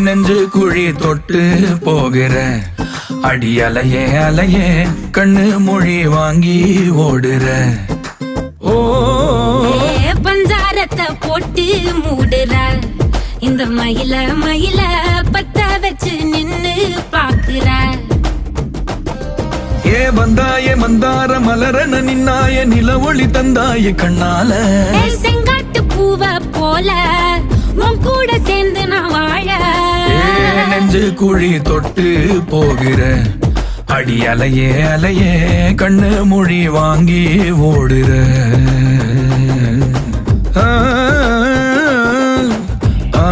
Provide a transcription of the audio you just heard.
நெஞ்சு குழி தொட்டு போகிற அடி அலையே அலையே கண்ணு மொழி வாங்கி ஓடுற. ஓ பஞ்சாரத்தை போட்டு மூடுற இந்த மயில மயில பத்த வச்சு நின்னு பாக்குற. ஏ வந்தாய மந்தார மலரன நின்னாய நில ஒளி தந்தாய கண்ணால. செங்காட்டு பூவ போல உன் கூட சேர்ந்து நான் வாழ. நெஞ்சு குழி தொட்டு போகிற அடி அலையே அலையே கண்ணு மொழி வாங்கி ஓடுற. ஆ ஆ